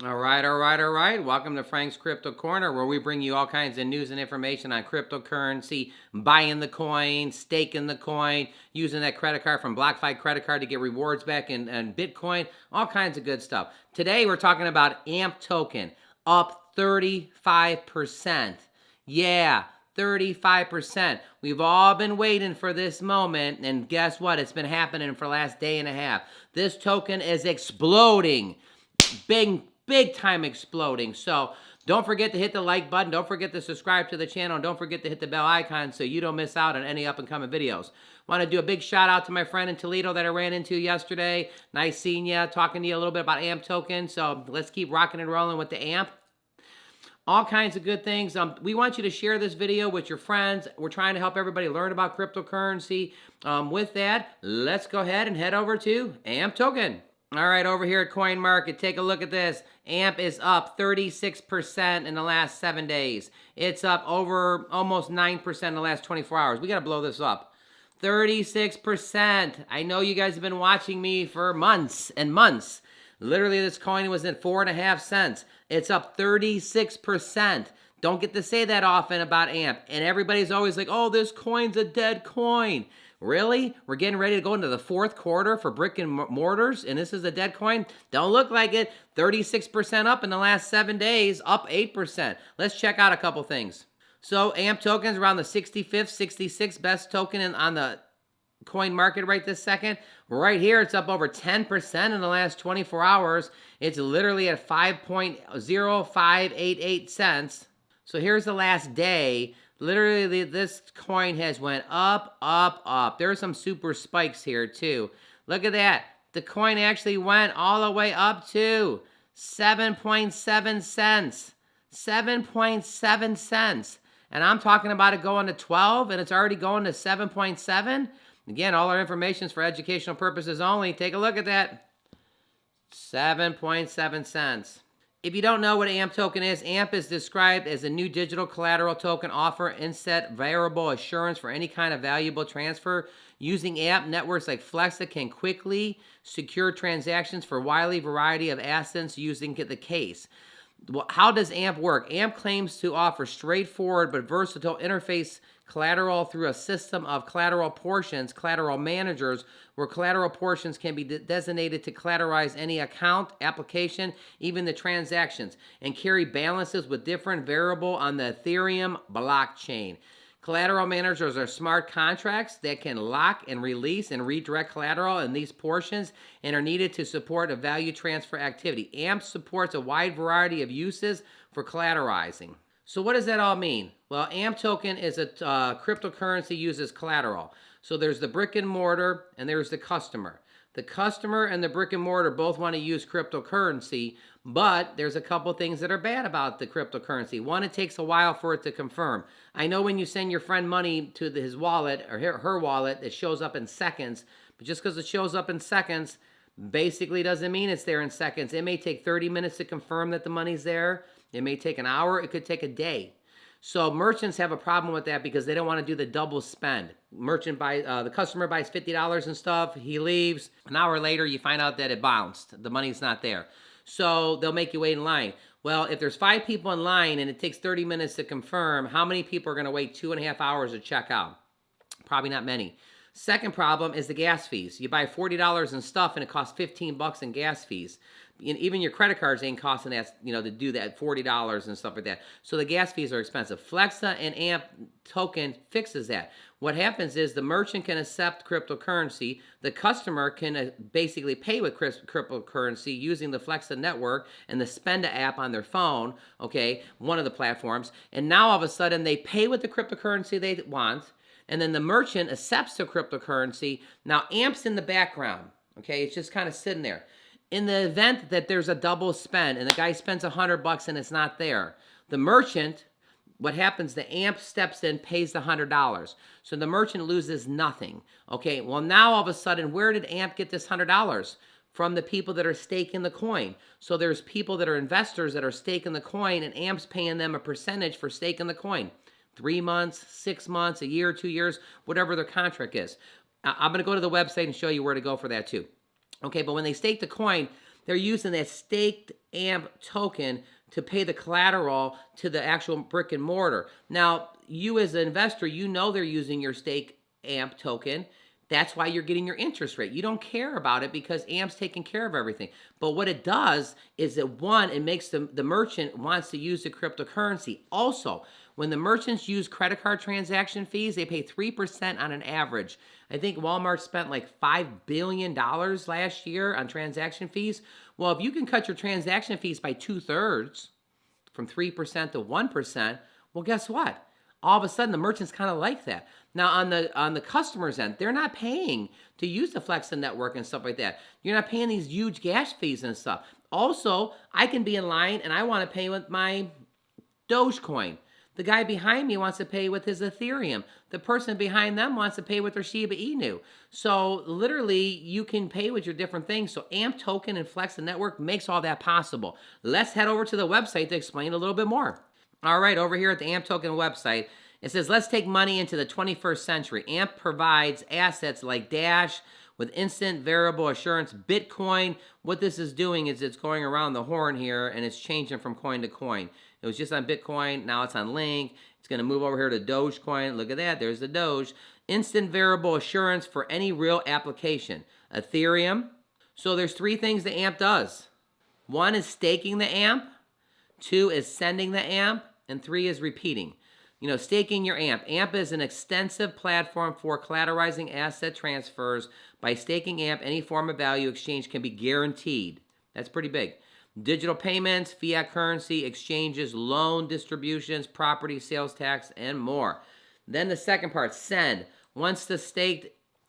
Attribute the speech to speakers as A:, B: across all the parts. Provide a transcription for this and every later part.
A: All right. Welcome to Frank's Crypto Corner, where we bring you all kinds of news and information on cryptocurrency, buying the coin, staking the coin, using that credit card from BlockFi credit card to get rewards back in Bitcoin, all kinds of good stuff. Today, we're talking about AMP token, up 35%. Yeah, 35%. We've all been waiting for this moment, and guess what? It's been happening for the last day and a half. This token is exploding. Big time exploding. So don't forget to hit the like button. Don't forget to subscribe to the channel. And don't forget to hit the bell icon so you don't miss out on any up and coming videos. Want to do a big shout out to my friend in Toledo that I ran into yesterday. Nice seeing you, talking to you a little bit about AMP token. So let's keep rocking and rolling with the AMP. All kinds of good things. We want you to share this video with your friends. We're trying to help everybody learn about cryptocurrency. With that, let's go ahead and head over to AMP token. All right, over here at Coin Market, take a look at this. AMP is up 36% in the last 7 days. It's up over almost 9% in the last 24 hours. We got to blow this up. 36%. I know you guys have been watching me for months and months. Literally, this coin was at 4.5 cents. It's up 36%. Don't get to say that often about AMP. And everybody's always like, oh, this coin's a dead coin. Really? We're getting ready to go into the fourth quarter for brick and mortars, and this is a dead coin? Don't look like it. 36% up in the last 7 days, up 8%. Let's check out a couple things. So AMP token's around the 65th, 66th best token on the coin market right this second. Right here, it's up over 10% in the last 24 hours. It's literally at 5.0588 cents. So here's the last day. Literally, this coin has went up, up, up. There are some super spikes here, too. Look at that. The coin actually went all the way up to 7.7 cents. 7.7 cents. And I'm talking about it going to 12, and it's already going to 7.7. Again, all our information is for educational purposes only. Take a look at that. 7.7 cents. If you don't know what AMP token is, AMP is described as a new digital collateral token offer inset variable assurance for any kind of valuable transfer. Using AMP, networks like Flexa can quickly secure transactions for a wide variety of assets using the case. How does AMP work? AMP claims to offer straightforward but versatile interface collateral through a system of collateral portions, collateral managers, where collateral portions can be designated to collateralize any account, application, even the transactions, and carry balances with different variable on the Ethereum blockchain. Collateral managers are smart contracts that can lock and release and redirect collateral in these portions and are needed to support a value transfer activity. AMP supports a wide variety of uses for collateralizing. So what does that all mean? Well, AMP token is a cryptocurrency uses collateral. So there's the brick and mortar and there's the customer. The customer and the brick and mortar both want to use cryptocurrency, but there's a couple things that are bad about the cryptocurrency. One, it takes a while for it to confirm. I know when you send your friend money to his wallet or her wallet, it shows up in seconds, but just because it shows up in seconds basically doesn't mean it's there in seconds. It may take 30 minutes to confirm that the money's there. It may take an hour. It could take a day. So merchants have a problem with that because they don't want to do the double spend. The customer buys $50 and stuff. He leaves. An hour later, you find out that it bounced. The money's not there. So they'll make you wait in line. Well, if there's 5 people in line and it takes 30 minutes to confirm, how many people are going to wait 2.5 hours to check out? Probably not many. Second problem is the gas fees. You buy $40 in stuff and it costs $15 in gas fees. Even your credit cards ain't costing that, to do that, $40 and stuff like that. So the gas fees are expensive. Flexa and AMP token fixes that. What happens is the merchant can accept cryptocurrency. The customer can basically pay with cryptocurrency using the Flexa network and the Spenda app on their phone, okay, one of the platforms. And now all of a sudden they pay with the cryptocurrency they want, and then the merchant accepts the cryptocurrency. Now AMP's in the background, okay? It's just kind of sitting there. In the event that there's a double spend and the guy spends $100 and it's not there, the merchant, what happens, the AMP steps in, pays the $100. So the merchant loses nothing. Okay, well now all of a sudden, where did AMP get this $100? From the people that are staking the coin. So there's people that are investors that are staking the coin and AMP's paying them a percentage for staking the coin. 3 months, 6 months, a year, 2 years, whatever their contract is. I'm going to go to the website and show you where to go for that too. Okay, but when they stake the coin, they're using that staked AMP token to pay the collateral to the actual brick and mortar. Now, you as an investor, you know they're using your stake AMP token. That's why you're getting your interest rate. You don't care about it because AMP's taking care of everything. But what it does is that, one, it makes the merchant wants to use the cryptocurrency. Also, when the merchants use credit card transaction fees, they pay 3% on an average. I think Walmart spent like $5 billion last year on transaction fees. Well, if you can cut your transaction fees by 2/3, from 3% to 1%, well, guess what? All of a sudden, the merchants kind of like that. Now, on the customer's end, they're not paying to use the Flexa network and stuff like that. You're not paying these huge gas fees and stuff. Also, I can be in line and I want to pay with my Dogecoin. The guy behind me wants to pay with his Ethereum. The person behind them wants to pay with their Shiba Inu. So literally, you can pay with your different things. So AMP token and Flexa network makes all that possible. Let's head over to the website to explain a little bit more. All right, over here at the AMP token website, it says, let's take money into the 21st century. AMP provides assets like Dash with instant variable assurance. Bitcoin, what this is doing is it's going around the horn here and it's changing from coin to coin. It was just on Bitcoin, now it's on Link. It's going to move over here to Dogecoin. Look at that, there's the Doge. Instant variable assurance for any real application. Ethereum. So there's three things the AMP does. One is staking the AMP. Two is sending the AMP. And three is repeating. You know, staking your AMP. AMP is an extensive platform for collateralizing asset transfers. By staking AMP, any form of value exchange can be guaranteed. That's pretty big. Digital payments, fiat currency, exchanges, loan distributions, property sales tax, and more. Then the second part, send. Once it's staked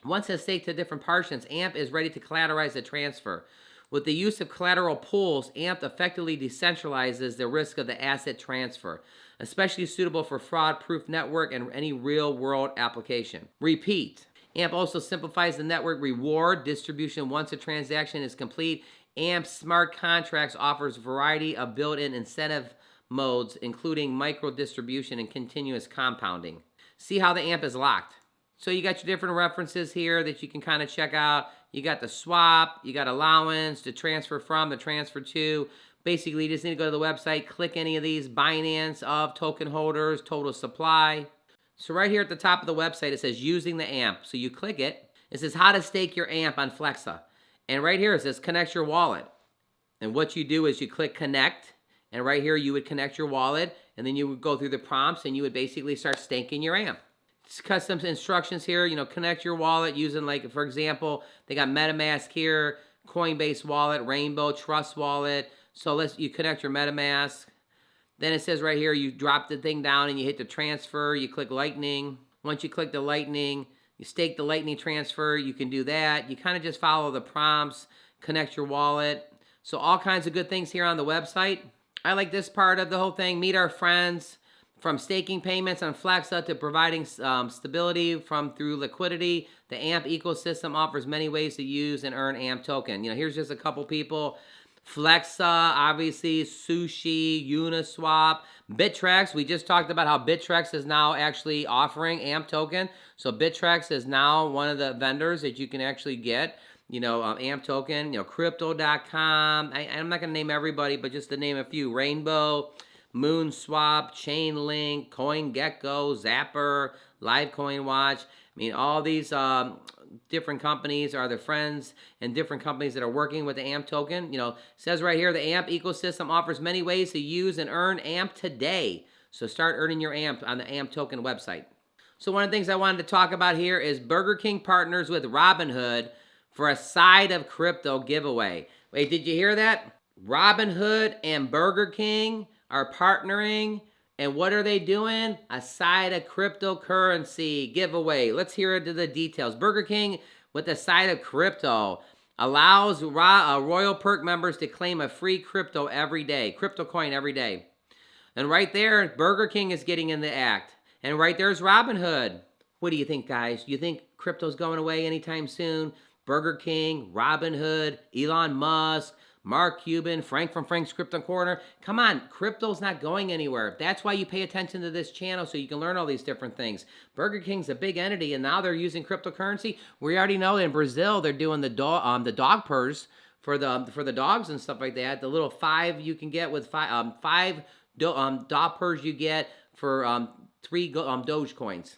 A: to different portions, AMP is ready to collateralize the transfer. With the use of collateral pools, AMP effectively decentralizes the risk of the asset transfer, especially suitable for fraud-proof network and any real-world application. Repeat. AMP also simplifies the network reward distribution once a transaction is complete. AMP Smart Contracts offers a variety of built-in incentive modes, including micro-distribution and continuous compounding. See how the AMP is locked. So you got your different references here that you can kind of check out. You got the swap, you got allowance, the transfer from, the transfer to. Basically, you just need to go to the website, click any of these, Binance of token holders, total supply. So right here at the top of the website, it says using the AMP. So you click it. It says how to stake your AMP on Flexa. And right here it says connect your wallet. And what you do is you click connect. And right here you would connect your wallet. And then you would go through the prompts and you would basically start staking your AMP. It's custom instructions here, you know, connect your wallet using, like, for example, they got MetaMask here, Coinbase wallet, Rainbow, Trust wallet. So you connect your MetaMask. Then it says right here, you drop the thing down and you hit the transfer, you click Lightning. Once you click the Lightning, you stake the Lightning transfer, you can do that. You kind of just follow the prompts, connect your wallet. So all kinds of good things here on the website. I like this part of the whole thing, meet our friends. From staking payments on Flexa to providing stability through liquidity, the AMP ecosystem offers many ways to use and earn AMP token. You know, here's just a couple people. Flexa, obviously, Sushi, Uniswap, Bittrex. We just talked about how Bittrex is now actually offering AMP token. So Bittrex is now one of the vendors that you can actually get, you know, AMP token. You know, crypto.com. I'm not going to name everybody, but just to name a few. Rainbow, Moonswap, Chainlink, CoinGecko, Zapper, Litecoin Watch. I mean, all these different companies are the friends and different companies that are working with the AMP token. You know, it says right here, the AMP ecosystem offers many ways to use and earn AMP today. So start earning your AMP on the AMP token website. So one of the things I wanted to talk about here is Burger King partners with Robinhood for a side of crypto giveaway. Wait, did you hear that? Robinhood and Burger King are partnering, and what are they doing? A side of cryptocurrency giveaway. Let's hear into the details. Burger King with a side of crypto allows Royal Perk members to claim a free crypto every day, crypto coin every day. And right there, Burger King is getting in the act. And right there's Robinhood. What do you think, guys? Do you think crypto's going away anytime soon? Burger King, Robinhood, Elon Musk, Mark Cuban, Frank from Frank's Crypto Corner. Come on, crypto's not going anywhere. That's why you pay attention to this channel, so you can learn all these different things. Burger King's a big entity, and now they're using cryptocurrency. We already know in Brazil they're doing the dog purrs for the dogs and stuff like that. The little 5 you can get with five Doppers you get for 3 Dogecoins.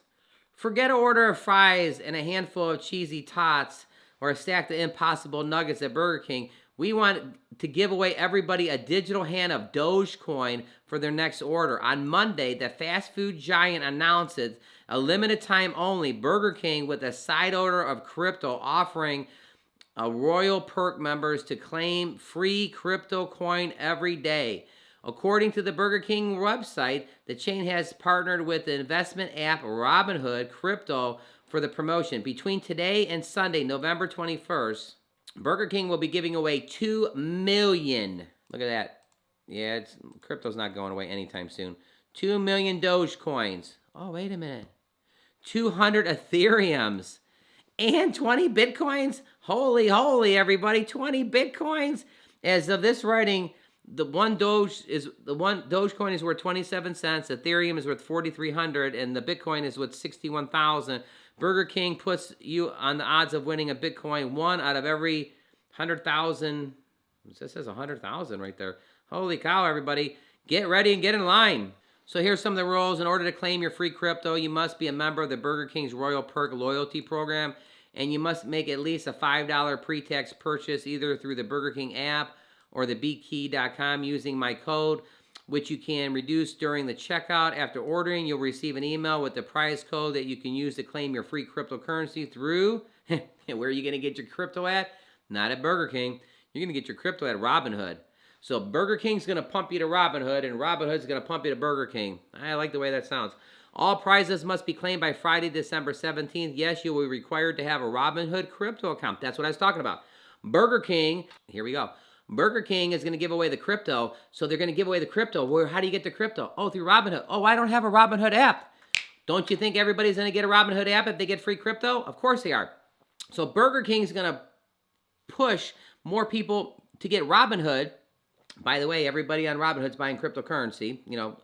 A: Forget an order of fries and a handful of cheesy tots or a stack of Impossible Nuggets at Burger King. We want to give away everybody a digital hand of Dogecoin for their next order. On Monday, the fast food giant announces a limited time only Burger King with a side order of crypto offering Royal Perk members to claim free crypto coin every day. According to the Burger King website, the chain has partnered with the investment app Robinhood Crypto for the promotion. Between today and Sunday, November 21st, Burger King will be giving away 2 million. Look at that. Yeah, crypto's not going away anytime soon. 2 million Dogecoins. Oh, wait a minute. 200 Ethereums. And 20 Bitcoins? Holy, everybody. 20 Bitcoins? As of this writing, the one Dogecoin is worth 27 cents, Ethereum is worth 4,300, and the Bitcoin is worth 61,000. Burger King puts you on the odds of winning a Bitcoin 1 out of every 100,000. This says 100,000 right there. Holy cow, everybody. Get ready and get in line. So here's some of the rules. In order to claim your free crypto, you must be a member of the Burger King's Royal Perk loyalty program, and you must make at least a $5 pre-tax purchase either through the Burger King app or the beatkey.com using my code, which you can reduce during the checkout. After ordering, you'll receive an email with the prize code that you can use to claim your free cryptocurrency through. Where are you going to get your crypto at? Not at Burger King. You're going to get your crypto at Robinhood. So Burger King's going to pump you to Robinhood, and Robinhood's going to pump you to Burger King. I like the way that sounds. All prizes must be claimed by Friday, December 17th. Yes, you will be required to have a Robinhood crypto account. That's what I was talking about. Burger King, here we go. Burger King is going to give away the crypto, so they're going to give away the crypto. Well, how do you get the crypto? Oh, through Robinhood. Oh, I don't have a Robinhood app. Don't you think everybody's going to get a Robinhood app if they get free crypto? Of course they are. So Burger King's going to push more people to get Robinhood. By the way, everybody on Robinhood's buying cryptocurrency, you know,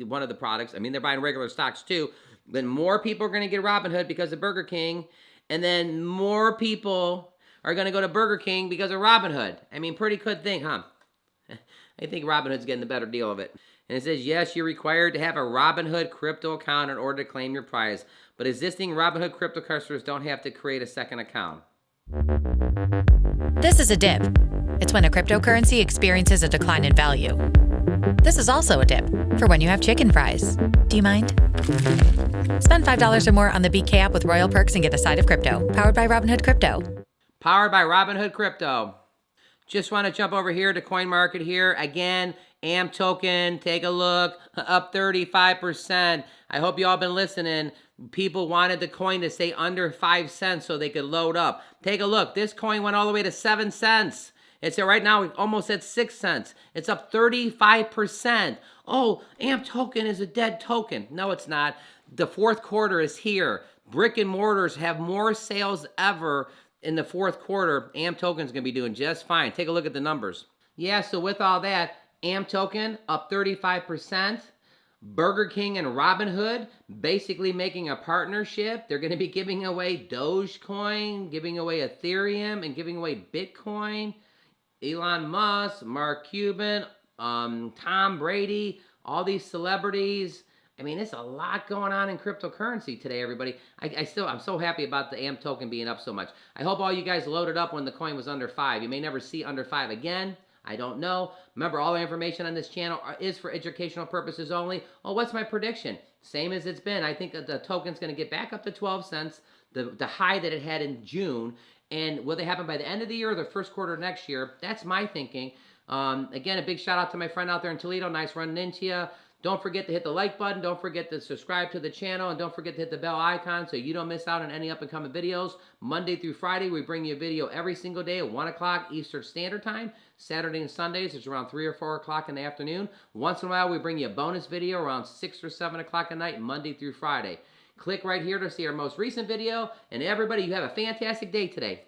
A: one of the products. I mean, they're buying regular stocks too. Then more people are going to get Robinhood because of Burger King, and then more people are going to go to Burger King because of Robinhood. I mean, pretty good thing, huh? I think Robinhood's getting the better deal of it. And it says, yes, you're required to have a Robinhood crypto account in order to claim your prize. But existing Robinhood crypto customers don't have to create a second account.
B: This is a dip. It's when a cryptocurrency experiences a decline in value. This is also a dip for when you have chicken fries. Do you mind? Spend $5 or more on the BK app with Royal Perks and get a side of crypto. Powered by Robinhood Crypto.
A: Powered by Robinhood Crypto. Just want to jump over here to Coin Market here. Again, AMP token, take a look, up 35%. I hope you all been listening. People wanted the coin to stay under 5 cents so they could load up. Take a look. This coin went all the way to 7 cents. It's right now almost at 6 cents. It's up 35%. Oh, AMP token is a dead token. No, it's not. The fourth quarter is here. Brick and mortars have more sales ever in the fourth quarter. AMP token's going to be doing just fine. Take a look at the numbers. Yeah, so with all that, AMP token up 35%. Burger King and Robinhood basically making a partnership. They're going to be giving away Dogecoin, giving away Ethereum, and giving away Bitcoin. Elon Musk, Mark Cuban, Tom Brady, all these celebrities. I mean, it's a lot going on in cryptocurrency today, everybody. I'm so happy about the AMP token being up so much. I hope all you guys loaded up when the coin was under 5. You may never see under 5 again. I don't know. Remember, all the information on this channel is for educational purposes only. Oh, what's my prediction? Same as it's been. I think that the token's going to get back up to 12 cents, the high that it had in June. And will they happen by the end of the year or the first quarter of next year? That's my thinking. Again, a big shout out to my friend out there in Toledo. Nice running into you. Don't forget to hit the like button. Don't forget to subscribe to the channel. And don't forget to hit the bell icon so you don't miss out on any up-and-coming videos. Monday through Friday, we bring you a video every single day at 1 o'clock Eastern Standard Time. Saturday and Sundays, it's around 3 or 4 o'clock in the afternoon. Once in a while, we bring you a bonus video around 6 or 7 o'clock at night, Monday through Friday. Click right here to see our most recent video. And everybody, you have a fantastic day today.